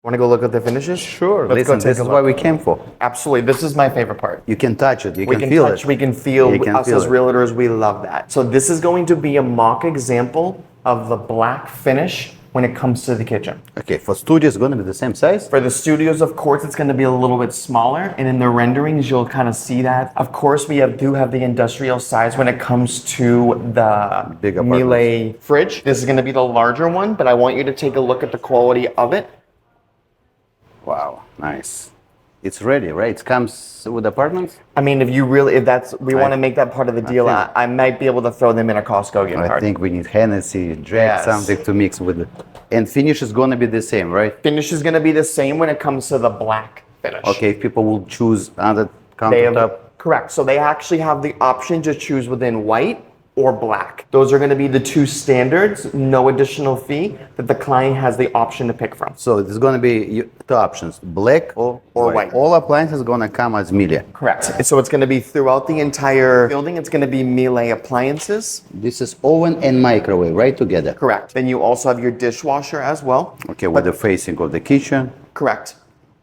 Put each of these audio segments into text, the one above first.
Want to go look at the finishes? Sure. Let's Listen, go take this a is look. why we came for. Absolutely. This is my favorite part. You can touch it. You We can can feel touch, it. we can feel. You can Us feel as it. realtors, we love that. So this is going to be a mock example of the black finish when it comes to the kitchen. Okay, for studio, it's going to be the same size. For the studios, of course, it's going to be a little bit smaller, and in the renderings, you'll kind of see that. Of course, we do have the industrial size when it comes to the Big Miele fridge. This is going to be the larger one, but I want you to take a look at the quality of it. Wow, nice. It's ready, right? It comes with apartments? I mean, we want to make that part of the deal, I might be able to throw them in a Costco gift I card. think we need Hennessy, Jack, Yes. something to mix with it. And finish is going to be the same, right? Finish is going to be the same when it comes to the black finish. Okay, if people will choose other They have, countertop. correct. So they actually have the option to choose within white or black. Those are going to be the two standards, no additional fee, that the client has the option to pick from. So there's going to be two options, black or white. All appliances going to come as Miele. Correct. So it's going to be throughout the entire building. It's going to be Miele appliances. This is oven and microwave, right together? Correct. Then you also have your dishwasher as well. Okay, with the facing of the kitchen. Correct.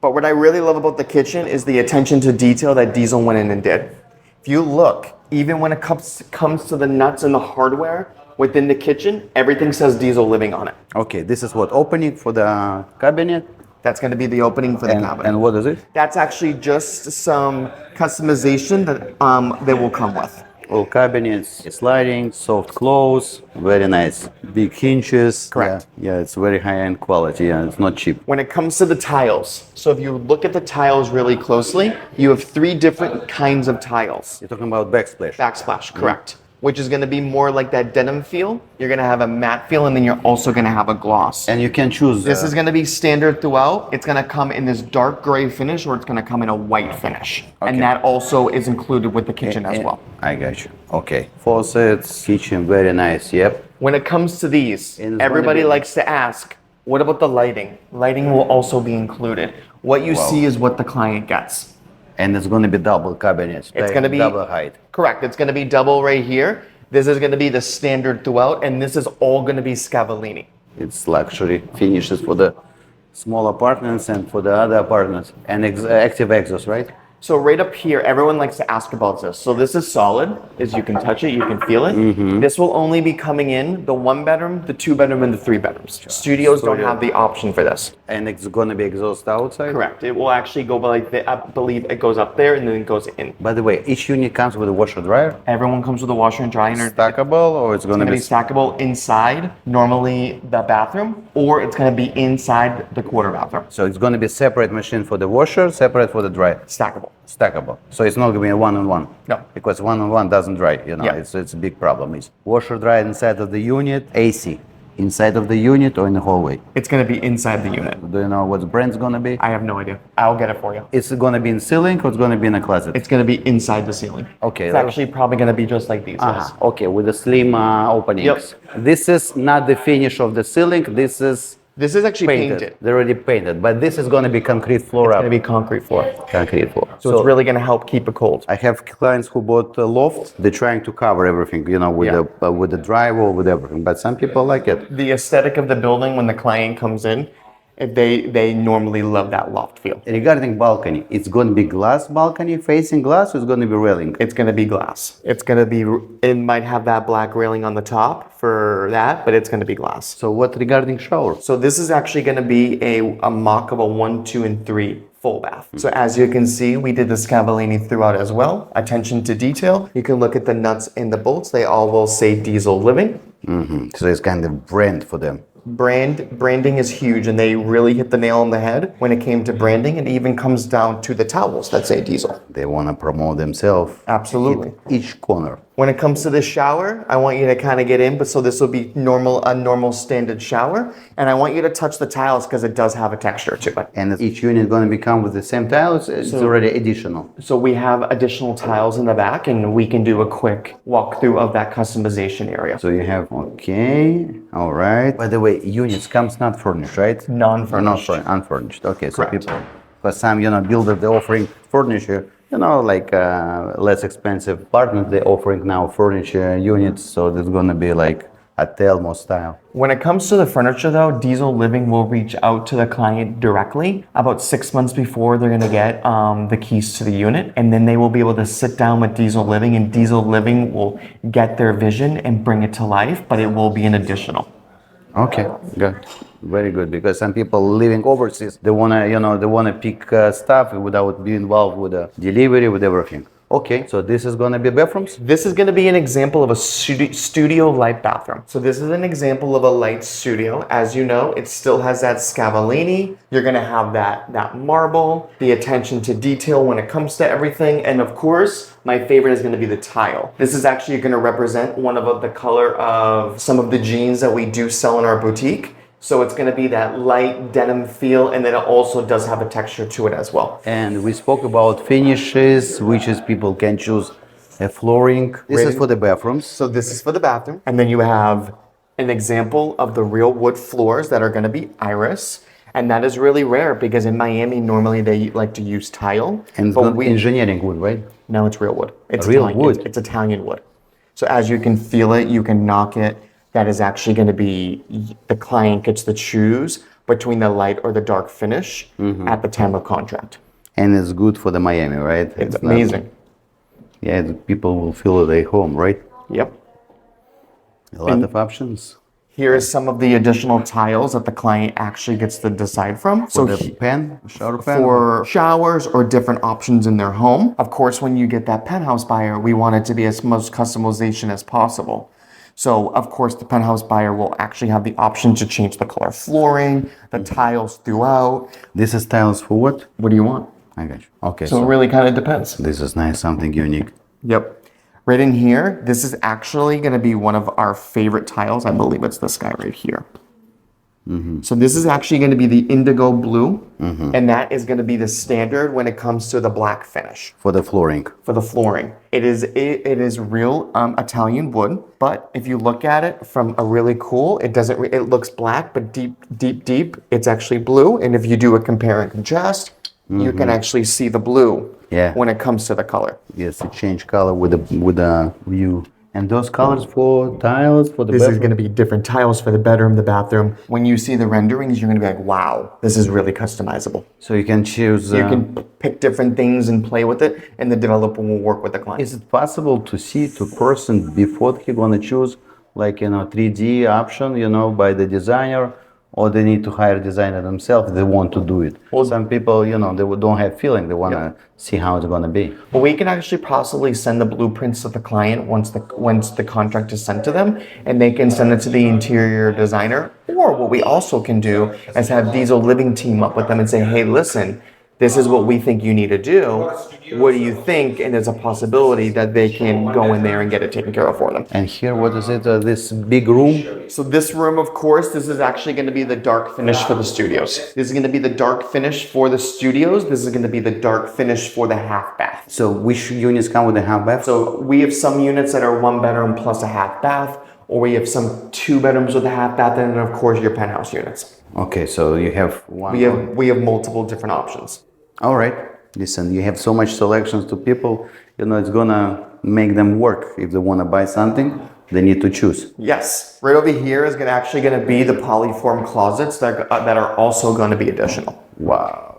But what I really love about the kitchen is the attention to detail that Diesel went in and did. If you look, even when it comes to the nuts and the hardware within the kitchen, everything says Diesel Living on it. Okay, this is what, opening for the cabinet? That's going to be the opening for the cabinet. And what is it? That's actually just some customization that they will come with. All cabinets, sliding, soft close, very nice. Big hinges. Correct. Yeah, it's very high-end quality. Yeah, it's not cheap. When it comes to the tiles, so if you look at the tiles really closely, you have 3 different kinds of tiles. You're talking about backsplash. Backsplash, correct. Which is going to be more like that denim feel. You're going to have a matte feel, and then you're also going to have a gloss. And you can choose. This is going to be standard throughout. It's going to come in this dark gray finish, or it's going to come in a white finish. Okay. And that also is included with the kitchen as well. I got you. Okay. Faucets, kitchen, very nice. Yep. When it comes to these, And it's everybody gonna be- likes to ask, what about the lighting? Lighting will also be included. What you Wow. see is what the client gets. And it's going to be double cabinets. It's going to be double height. Correct. It's going to be double right here. This is going to be the standard throughout, and this is all going to be Scavallini. It's luxury finishes for the small apartments and for the other apartments. And active exhaust, right? So right up here, everyone likes to ask about this. So this is solid, as you can touch it, you can feel it. This will only be coming in the 1 bedroom, the 2 bedroom, and the 3 bedrooms. Studios don't have the option for this. And it's going to be exhaust outside? Correct. It will actually go like I believe it goes up there and then it goes in. By the way, each unit comes with a washer dryer? Everyone comes with a washer and dryer. Stackable, or it's going to It's going to be stackable inside, normally the bathroom, or it's going to be inside the quarter bathroom. So it's going to be separate machine for the washer, separate for the dryer? Stackable. Stackable. So it's not going to be a one-on-one? No. Because one-on-one doesn't dry, you know, Yeah. it's a big problem. It's washer dryer inside of the unit, AC. Inside of the unit or in the hallway? It's going to be inside the unit. Do you know what the brand's going to be? I have no idea. I'll get it for you. It's going to be in ceiling or it's going to be in a closet? It's going to be inside the ceiling. Okay. It's actually probably going to be just like these. Yes. Okay, with the slim openings. Yep. This is not the finish of the ceiling. This is This is actually painted. They're already painted, but this is going to be concrete floor It's up. going to be concrete floor. Concrete floor. So it's really going to help keep it cold. I have clients who bought a loft. They're trying to cover everything, you know, with the drywall, with everything. But some people like it. The aesthetic of the building when the client comes in, they normally love that loft feel. Regarding balcony, it's going to be glass balcony facing glass, or it's going to be railing? It's going to be glass. It's going to be, it might have that black railing on the top for that, but it's going to be glass. So what regarding shower? So this is actually going to be a mock of a 1, 2, and 3 full bath. So as you can see, we did the Scavallini throughout as well. Attention to detail. You can look at the nuts and the bolts. They all will say Diesel Living. So it's kind of brand for them. Branding is huge, and they really hit the nail on the head when it came to branding. It even comes down to the towels that say Diesel. They want to promote themselves. Absolutely. Each corner. When it comes to the shower, I want you to kind of get in, but so this will be a normal standard shower, and I want you to touch the tiles because it does have a texture to it. And each unit going to be come with the same tiles? It's already additional. So we have additional tiles in the back, and we can do a quick walkthrough of that customization area. So you have, okay, all right. By the way, units comes not furnished, right? Non-furnished. Unfurnished. Okay, so Correct. people, because some, builders, they're offering furniture, like less expensive apartments, they're offering now furniture units, so there's going to be like a Telmo style. When it comes to the furniture though, Diesel Living will reach out to the client directly about 6 months before they're gonna get the keys to the unit. And then they will be able to sit down with Diesel Living and Diesel Living will get their vision and bring it to life, but it will be an additional. Okay, good. Very good, because some people living overseas, they wanna pick stuff without being involved with the delivery, with everything. Okay, so this is gonna be bathrooms? This is going to be an example of a studio light bathroom. So this is an example of a light studio. As you know, it still has that Scavallini. You're going to have that marble, the attention to detail when it comes to everything. And of course, my favorite is going to be the tile. This is actually going to represent one of the color of some of the jeans that we do sell in our boutique. So it's going to be that light denim feel, and then it also does have a texture to it as well. And we spoke about finishes, which is people can choose a flooring. This is for the bathrooms. So this is for the bathroom. And then you have an example of the real wood floors that are going to be iris. And that is really rare because in Miami, normally they like to use tile. And it's not engineering wood, right? No, it's real wood. It's Real Italian, wood? It's Italian wood. So as you can feel it, you can knock it. That is actually going to be, the client gets to choose between the light or the dark finish at the time of contract. And it's good for the Miami, right? It's amazing. Yeah, the people will feel it at home, right? Yep. A lot of options. Here is some of the additional tiles that the client actually gets to decide from. For the pen, shower pen? For showers or different options in their home. Of course, when you get that penthouse buyer, we want it to be as much customization as possible. So, of course, the penthouse buyer will actually have the option to change the color flooring, the tiles throughout. This is tiles for what? What do you want? I got you. Okay, So it really kind of depends. this is nice, something unique. Yep. Right in here, this is actually going to be one of our favorite tiles. I believe it's this guy right here. So this is actually going to be the indigo blue, and that is going to be the standard when it comes to the black finish. For the flooring. For the flooring. It is real Italian wood, but if you look at it from a really cool, it looks black, but deep, it's actually blue. And if you do a compare and contrast, you can actually see the blue when it comes to the color. Yes, it change color with the view. And those colors for tiles for the This bedroom? is going to be different tiles for the bedroom, the bathroom. When you see the renderings, you're going to be like, wow, this is really customizable. So you can choose. You can pick different things and play with it, and the developer will work with the client. Is it possible to see to person before he gonna choose, like 3D option, by the designer, or they need to hire a designer themselves if they want to do it? Well, some people, they don't have feeling. They wanna see how it's gonna be. Well, we can actually possibly send the blueprints to the client once the contract is sent to them, and they can send it to the interior designer. Or what we also can do is have Diesel Living team up with them and say, hey, listen, this is what we think you need to do. What do you think? And there's a possibility that they can go in there and get it taken care of for them. And here, what is it? This big room? So this room, of course, this is actually going to be the dark finish for the studios. This is going to be the dark finish for the studios. This is going to be the dark finish for the half bath. So which units come with a half bath? So we have some units that are 1 bedroom plus a half bath, or we have some 2 bedrooms with a half bath, and then of course your penthouse units. Okay, so you have one. We have multiple different options. All right. Listen, you have so much selections to people, it's gonna make them work. If they wanna buy something, they need to choose. Yes. Right over here is actually going to be the polyform closets that are also going to be additional. Wow.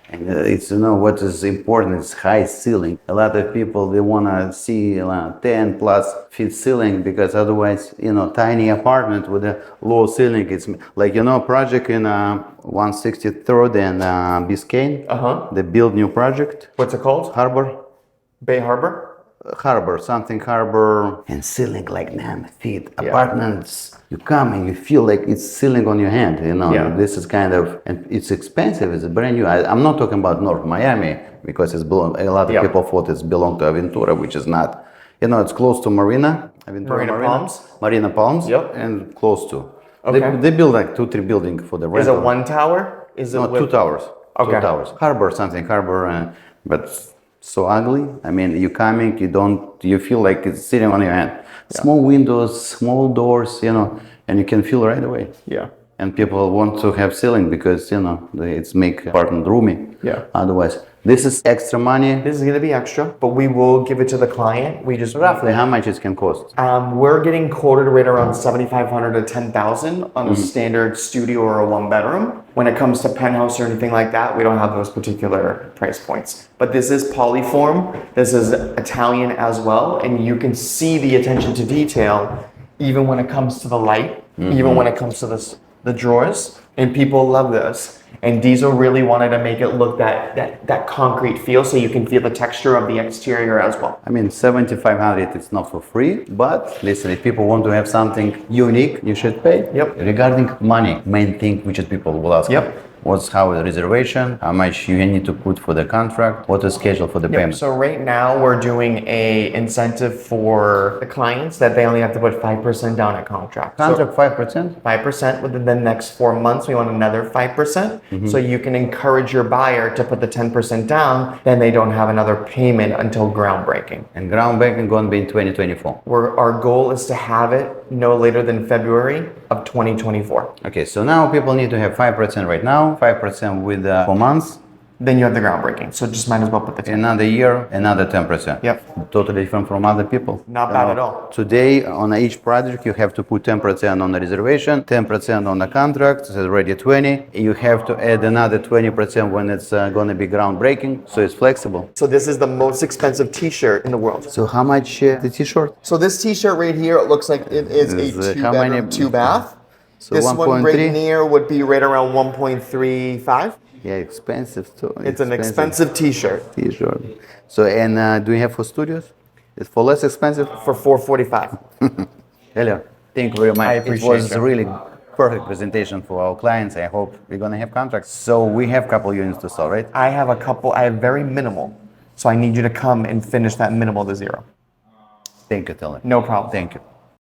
And it's, what is important is high ceiling. A lot of people, they wanna see 10 plus feet ceiling, because otherwise, tiny apartment with a low ceiling, it's like, project in 163rd and Biscayne. They build new project. What's it called? Harbor. Bay Harbor? Harbor, and ceiling like 9 feet. Apartments, you come and you feel like it's ceiling on your hand. This is kind of, and it's expensive. It's brand new. I'm not talking about North Miami, because a lot of people thought it's belong to Aventura, which is not. It's close to Marina Palms. Marina Palms. Yep. And close to. Okay. They build like 2-3 buildings for the rental. Is it 1 tower? Is it No, 2 towers. Okay. 2 towers. Harbor, but so ugly. I mean, you coming, you feel like it's sitting on your hand. Small windows, small doors, and you can feel right away. Yeah. And people want to have ceiling because, it's make apartment roomy. Yeah. Otherwise, This is extra money. This is going to be extra, but we will give it to the client. We just Roughly how much it can cost? we're getting quoted right around 7,500 to 10,000 on a standard studio or a one bedroom. When it comes to penthouse or anything like that, we don't have those particular price points. But this is polyform. This is Italian as well, and you can see the attention to detail, even when it comes to the light, even when it comes to the drawers. And people love this. And Diesel really wanted to make it look that concrete feel, so you can feel the texture of the exterior as well. I mean, 7,500, it's not for free, but listen, if people want to have something unique, you should pay. Yep. Regarding money, main thing which people will ask. Yep. What's how the reservation, how much you need to put for the contract, what is schedule for the payment. So right now we're doing a incentive for the clients that they only have to put 5% down at contract. Contract 5%? So 5% within the next 4 months, we want another 5%. So you can encourage your buyer to put the 10% down, then they don't have another payment until groundbreaking. And groundbreaking going to be in 2024. Our goal is to have it no later than February of 2024. Okay, so now people need to have 5% right now, 5% with 4 months. Then you have the groundbreaking. So just might as well put the 10. Another year, another 10%. Yep. Totally different from other people. Not bad at all. Today, on each project, you have to put 10% on the reservation, 10% on the contract, it's already 20. You have to add another 20% when it's going to be groundbreaking, so it's flexible. So this is the most expensive t-shirt in the world. So how much the t-shirt? So this t-shirt right here, it looks like it is a how many- 2-bath. So This 1.3? one right near would be right around 1.35. Yeah, expensive too. It's an expensive t-shirt t-shirt. So, and do you have for studios? It's for less expensive? for $445. Hello. Thank you very much. I appreciate it was it. really perfect presentation for our clients. I hope we're going to have contracts. So we have a couple units to sell, right? I have very minimal. So I need you to come and finish that minimal to zero. Thank you, Taylor. No problem. Thank you.